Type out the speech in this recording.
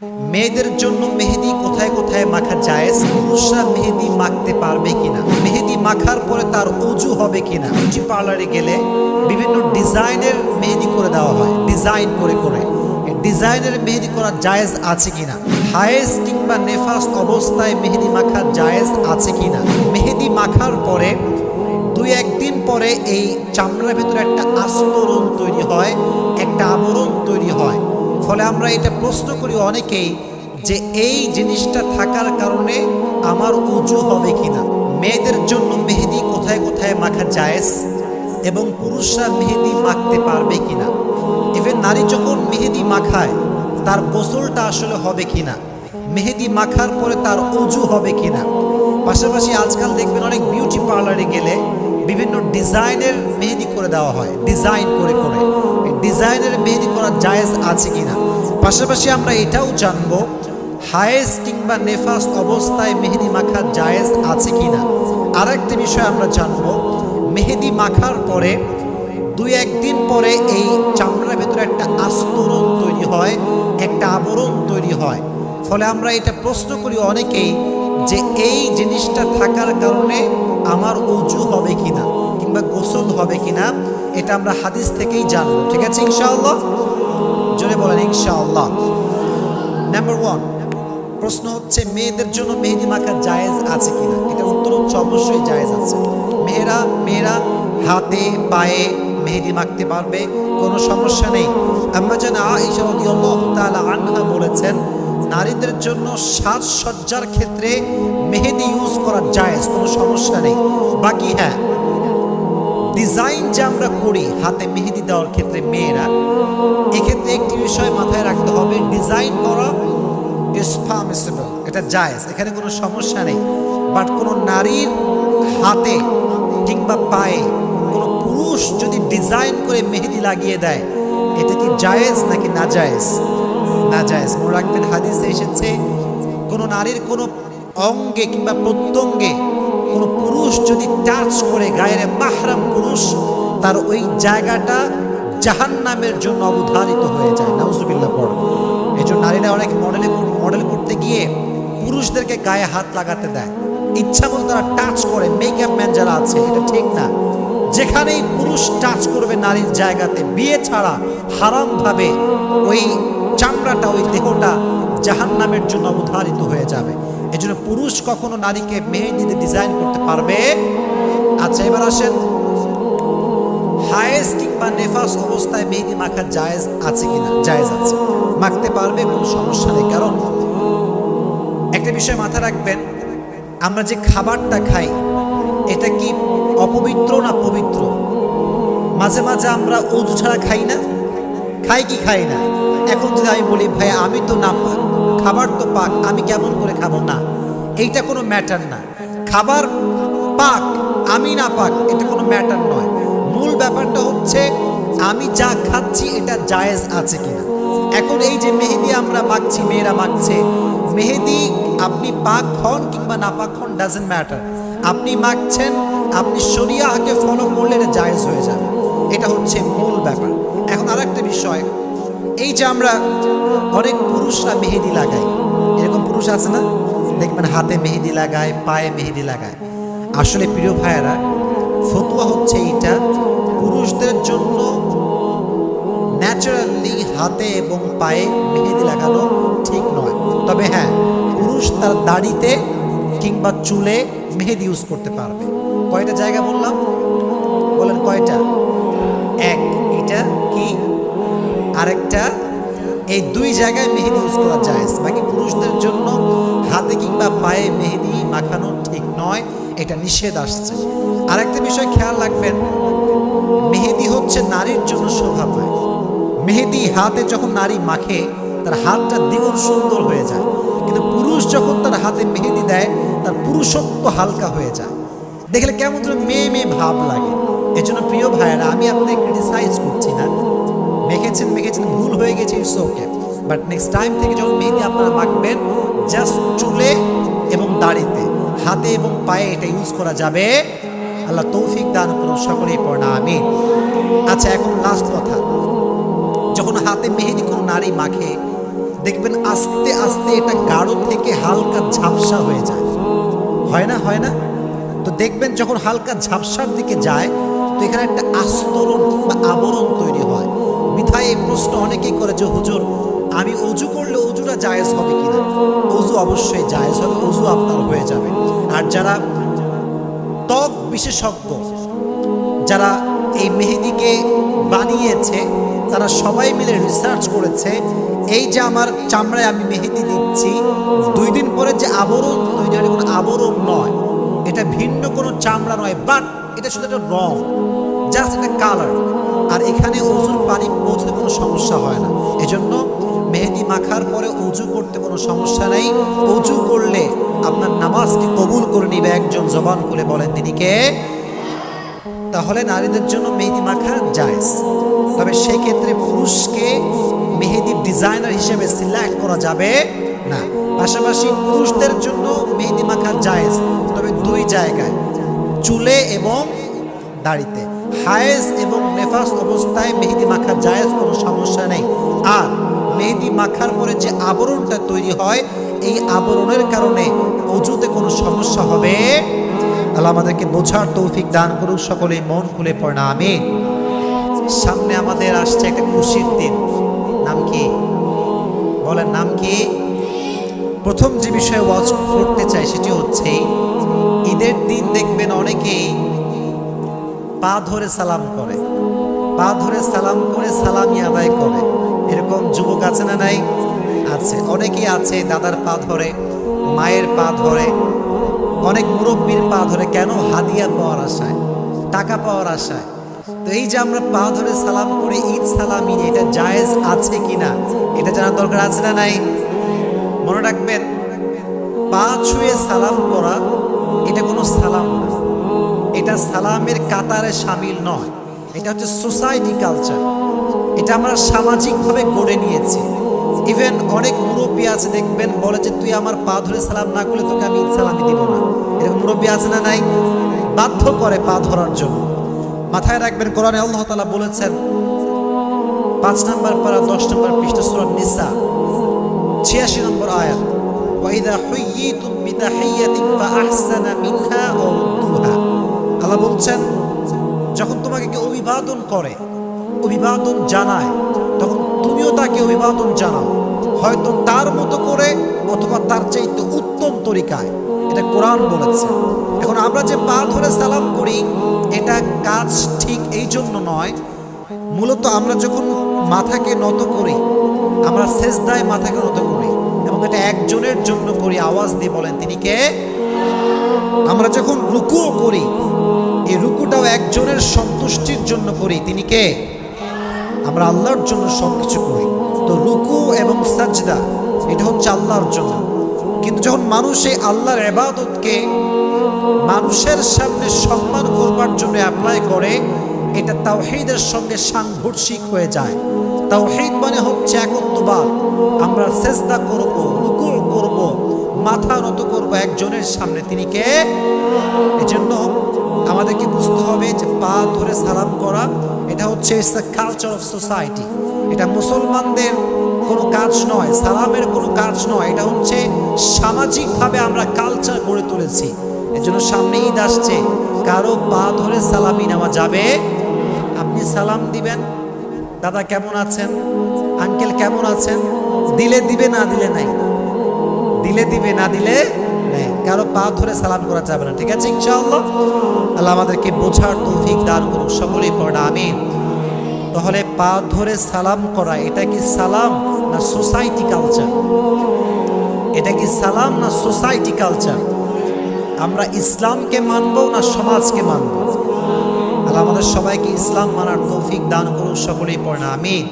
মেয়েদের জন্য মেহেদি কোথায় কোথায় মাখা জায়েজ, পুরুষরা মেহেদি মাখতে পারবে কিনা, মেহেদি মাখার পরে তার উজু হবে কিনা। বিউটি পার্লারে গেলে বিভিন্ন ডিজাইনের মেহেদি করে দেওয়া হয়, ডিজাইন করে করে ডিজাইনের মেহেদি করা জায়েজ আছে কিনা, হায়েজ কিংবা নেফাস অবস্থায় মেহেদি মাখা জায়েজ আছে কিনা। মেহেদি মাখার পরে দুই একদিন পরে এই চামড়ার ভিতরে একটা আস্তরণ তৈরি হয়, একটা আবরণ তৈরি হয়। ফলে আমরা এটা প্রশ্ন করি অনেকেই যে এই জিনিসটা থাকার কারণে আমার উজু হবে কিনা। মেয়েদের জন্য মেহেদি কোথায় কোথায় মাখা জায়েজ এবং পুরুষরা মেহেদি মাখতে পারবে কিনা। ইভেন নারী যখন মেহেদি মাখায় তার গোসলটা আসলে হবে কিনা, মেহেদি মাখার পরে তার উজু হবে কিনা। পাশাপাশি আজকাল দেখবেন অনেক বিউটি পার্লারে গেলে বিভিন্ন ডিজাইনের মেহেদি করে দেওয়া হয়, ডিজাইন করে করে ডিজাইনের মেহেদি করা জায়েজ আছে কিনা। পাশাপাশি আমরা এটাও জানবো হায়েজ কিংবা নেফাস অবস্থায় মেহেদি মাখা জায়েজ আছে কিনা। আর একটা বিষয় আমরা জানবো মেহেদি মাখার পরে দুই একদিন পরে এই চামড়ার ভেতরে একটা আস্তরণ তৈরি হয়, একটা আবরণ তৈরি হয়। ফলে আমরা এটা প্রশ্ন করি অনেকেই যে এই জিনিসটা থাকার কারণে আমার উজু হবে কিনা কিংবা গোসল হবে কিনা। এটা আমরা হাদিস থেকেই জানবো, ঠিক আছে ইনশাআল্লাহ। জোরে বলেন ইনশাআল্লাহ। নাম্বার 1 প্রশ্ন হচ্ছে মেয়েদের জন্য মেহেদি মাখা জায়েজ আছে কিনা। এটা উত্তর হচ্ছে অবশ্যই জায়েজ আছে। মেয়েরা হাতে পায়ে মেহেদি মাখতে পারবে, কোনো সমস্যা নেই। আম্মা জান আয়েশা রাদিয়াল্লাহু তাআলা আনহা বলেছেন নারীদের জন্য সাজসজ্জার ক্ষেত্রে মেহেদি ইউজ করা জায়েজ, কোনো সমস্যা নেই। বাকি হ্যাঁ, ডিজাইন যে আমরা করি হাতে মেহেদি দেওয়ার ক্ষেত্রে মেয়েরা, এক্ষেত্রে একটি বিষয় মাথায় রাখতে হবে, ডিজাইন করা ইজ পারমিসিবল, এটা জায়েজ, এখানে কোনো সমস্যা নেই। বাট কোনো নারীর হাতে কিংবা পায়ে কোনো পুরুষ যদি ডিজাইন করে মেহেদি লাগিয়ে দেয়, এটা কি জায়েজ নাকি না জায়েজ? না জায়েজ। মনে রাখবেন হাদিসে এসেছে কোনো নারীর কোনো অঙ্গে কিংবা প্রত্যঙ্গে কোনো পুরুষ যদি টাচ করে, গায়ের মাহরাম পুরুষ, তার ওই জায়গাটা জাহান্নামের জন্য অবধারিত হয়ে যায়। নাউজুবিল্লাহ পড়ো। এই জন্য নারীরা অনেক মডেল করতে গিয়ে পুরুষদেরকে গায়ে হাত লাগাতে দেয়, ইচ্ছা মতো তারা টাচ করে। মেকআপ ম্যান যারা আছে, এটা ঠিক না। যেখানেই পুরুষ টাচ করবে নারীর জায়গাতে বিয়ে ছাড়া হারামভাবে, ওই চামড়াটা, ওই দেহটা জাহান্নামের জন্য অবধারিত হয়ে যাবে। এই জন্য পুরুষ কখনো নারীকে মেহেদিতে ডিজাইন করতে পারবে। আচ্ছা, এবার আসেন হায়েজ কিংবা নেফাস অবস্থায় মেহেদি মাখা জায়েজ আছে কিনা। জায়েজ আছে, মাখতে পারবে, কোনো সমস্যা নেই। কারণ একটা বিষয় মাথায় রাখবেন, আমরা যে খাবারটা খাই এটা কি অপবিত্র না পবিত্র? মাঝে মাঝে আমরা উজু ছাড়া খাই না, খাই কি খাই না? এখন যদি আমি বলি ভাই আমি তো না পাক, খাবার তো পাক, আমি কেমন করে খাবো? না, এইটা কোনো ম্যাটার না। খাবার পাক, আমি না পাক, এটা কোনো ম্যাটার নয়। মূল ব্যাপারটা হচ্ছে আমি যা খাচ্ছি এটা জায়েজ আছে কিনা। এখন এই যে মেহেদি আমরা মাখছি, মেয়েরা মাখছে মেহেদি, আপনি পাক হন কিংবা না পাক হন ডাজেন্ট ম্যাটার। আপনি মাখছেন, আপনি শরিয়াহকে ফলো করলে এটা জায়েজ হয়ে যাবে। এটা হচ্ছে মূল ব্যাপার। এখন আর একটা বিষয়, এই যে আমরা অনেক পুরুষরা মেহেদি লাগাই, এরকম পুরুষ আছে না, দেখবেন হাতে মেহেদি লাগায়, পায়ে মেহেদি লাগায়। আসলে প্রিয় ভাইয়েরা, ফতোয়া হচ্ছে এইটা পুরুষদের জন্য ন্যাচারালি হাতে এবং পায়ে মেহেদি লাগানো ঠিক নয়। তবে হ্যাঁ, পুরুষ তার দাড়িতে কিংবা চুলে মেহেদি ইউজ করতে পারবে। কয়টা জায়গা বললাম? বলেন কয়টা? এক, এটা কি, আরেকটা, এই দুই জায়গায় মেহেদি ইউজ করা জায়েজ। বাকি পুরুষদের জন্য হাতে কিংবা পায়ে মেহেদি মাখানো ঠিক নয়, এটা নিষেধ আসছে। আরেকটা বিষয় খেয়াল রাখবেন, মেহেদি হচ্ছে নারীর জন্য শোভা পায়। মেহেদি হাতে যখন নারী মাখে তার হাতটা দ্বিগুণ সুন্দর হয়ে যায়, কিন্তু পুরুষ যখন তার হাতে মেহেদি দেয় তার পুরুষত্ব হালকা হয়ে যায়, দেখলে কেমন যেন মেয়ে মেয়ে ভাব লাগে। এজন্য প্রিয় ভাইয়েরা, আমি আপনাদের ক্রিটিসাইজ করছি না, মেখেছেন ভুল হয়ে গেছে, it's okay. But next time থেকে যখন মেহেদি আপনারা মাখবেন, জাস্ট চুলে এবং দাড়িতে, হাতে এবং পায়ে এটা ইউজ করা যাবে। আল্লাহ তৌফিক দান করুন, সকলেই পড়েন আমিন। আচ্ছা, এখন লাস্ট কথা, যখন হাতে মেহেদি কোনো নারী মাখে দেখবেন আস্তে আস্তে এটা গাঢ় থেকে হালকা ঝাপসা হয়ে যায়, হয় না? তো দেখবেন যখন হালকা ঝাপসার দিকে যায় তো এখানে একটা আস্তরণ বা আবরণ তৈরি হয়। বিধায় এই প্রশ্ন অনেকেই করে যে হুজুর, আমি অজু করলে অজুটা জায়েজ হবে কিনা? অজু অবশ্যই জায়েজ হবে, অজু আপনার হয়ে যাবে। আর যারা ত্বক বিশেষজ্ঞ, যারা এই মেহেদিকে বানিয়েছে, তারা সবাই মিলে রিসার্চ করেছে, এই যে আমার চামড়ায় আমি মেহেদি দিচ্ছি, 2 দিন পরে যে আবরণ তৈরি হয় কোনো আবরণ নয়, এটা ভিন্ন কোনো চামড়া নয়, বাট এটা শুধু একটা রং, জাস্ট একটা কালার। আর এখানে অজুর পানি পৌঁছতে কোনো সমস্যা হয় না। এজন্য মেহেদি মাখার পরে অজু করতে কোনো সমস্যা নেই। অজু করলে আপনার নামাজকে কবুল করে নিবে একজন। জবান খুলে বলেন তিনি কে? তাহলে নারীদের জন্য মেহেদি মাখা জায়েজ, তবে সেক্ষেত্রে পুরুষকে মেহেদির ডিজাইনার হিসেবে সিলেক্ট করা যাবে না। পাশাপাশি পুরুষদের জন্য মেহেদি মাখা জায়েজ, তবে 2 জায়গায়, চুলে এবং দাড়িতে। হায়েজ এবং নেফাস অবস্থায় মেহেদি মাখা জায়েজ, কোনো সমস্যা নেই। আর মেহেদি মাখার পরে যে আবরণটা তৈরি হয়, এই আবরণের কারণে অজুতে কোনো সমস্যা হবে। আল্লাহ আমাদেরকে বোঝার তৌফিক দান করুক। সকলেই মন খুলে পড়ে আমিন। সামনে আমাদের আসছে একটা খুশির দিন। নাম কি বলেন? নাম কি? প্রথম যে বিষয়ে ওয়াজ করতে চাই সেটি হচ্ছে, ঈদের দিন দেখবেন অনেকেই পা ধরে সালাম করে, পা ধরে সালাম করে সালামি আদায় করে। এরকম যুবক আছে না নাই? আছে, অনেকেই আছে। দাদার পা ধরে, মায়ের পা ধরে, অনেক মুরব্বীর পা ধরে। কেন? হাদিয়া পাওয়ার আশায়, টাকা পাওয়ার আশায়। তো এই যে আমরা পা ধরে সালাম করি, ঈদ সালামি, এটা জায়েজ আছে কিনা এটা জানার দরকার আছে না নাই? মনে রাখবেন, পা ছুঁয়ে সালাম করা এটা কোনো সালাম না, এটা সালামের কাতারে শামিল নয়। এটা হচ্ছে সোসাইটি কালচার, এটা আমরা সামাজিকভাবে গড়ে নিয়েছি। ইভেন অনেক মুরব্বী আছে দেখবেন, বলে যে তুই আমার পা ধরে সালাম না করলে তোকে আমি ঈদ সালামি দিব না। এরকম মুরব্বী আছে না নাই? বাধ্য করে পা ধরার জন্য। মাথায় রাখবেন, কোরআনে আল্লাহ তাআলা বলেছেন 5 নম্বর পারা 10 নম্বর পৃষ্ঠা সূরা নিসা 86 নম্বর আয়াত, ওয়াইদা হুয়্যিতুম বিতাহিয়াতিন ফাআহসানা মিনহা আও রুদ্দুহা। আল্লাহ বলছেন, যখন তোমাকে কেউ অভিবাদন করে, অভিবাদন জানায়, তখন তুমিও তাকে অভিবাদন জানাও, হয়তো তার মতো করে অথবা তার চাইতে উত্তম তরিকায়। এটা কোরআন বলেছে। এখন আমরা যে পা ধরে সালাম করি, এটা কাজ ঠিক এই জন্য নয়। মূলত আমরা যখন মাথাকে নত করি, আমরা সেজদায় মাথাকে নত করি, এবং এটা একজনের জন্য করি। আওয়াজ দিয়ে বলেন তিনি কে? আমরা যখন রুকুও করি, এই রুকুটাও একজনের সন্তুষ্টির জন্য করি। তিনি কে? আমরা আল্লাহর জন্য সবকিছু করি। তো রুকু এবং সাজদা এটা হচ্ছে আল্লাহর জন্য। কিন্তু যখন মানুষ এই আল্লাহর ইবাদতকে মানুষের সামনে সম্মান করবার জন্য অ্যাপ্লাই করে, এটা তাওহীদের সঙ্গে সাংঘর্ষিক হয়ে যায়। তাওহীদ মানে হচ্ছে একত্ববাদ। আমরা সেজদা করব, রুকু করব, মাথা নত করব একজনের সামনে। তিনি কে? এজন্য আমাদেরকে বুঝতে হবে যে পা ধরে সালাম করা এটা হচ্ছে কালচার অফ সোসাইটি। এটা মুসলমানদের কোনো কাজ নয়, সালামের কোনো কাজ নয়। এটা হচ্ছে সামাজিকভাবে আমরা কালচার গড়ে তুলেছি। এজন্য সামনে ঈদ আসছে, কারো পা ধরে সালামি নেওয়া যাবে। আপনি সালাম দিবেন, দাদা কেমন আছেন, আঙ্কেল কেমন আছেন, দিলে দিবে, না দিলে নাই। দিলে দিবে, না দিলে নেই। কারো পা ধরে সালাম করা যাবে না। ঠিক আছে ইনশাআল্লাহ? আল্লাহ আমাদেরকে বোঝার তৌফিক দান করুন। সকলেই পড়া আমিন। তাহলে পা ধরে সালাম করা এটা কি সালাম না সোসাইটি কালচার? এটা কি সালাম না সোসাইটি কালচার? আমরা ইসলামকে মানবো না সমাজকে মানবো? আল্লাহ আমাদের সবাইকে ইসলাম মানার তৌফিক দান করুন। সকলেই পড়া আমিন।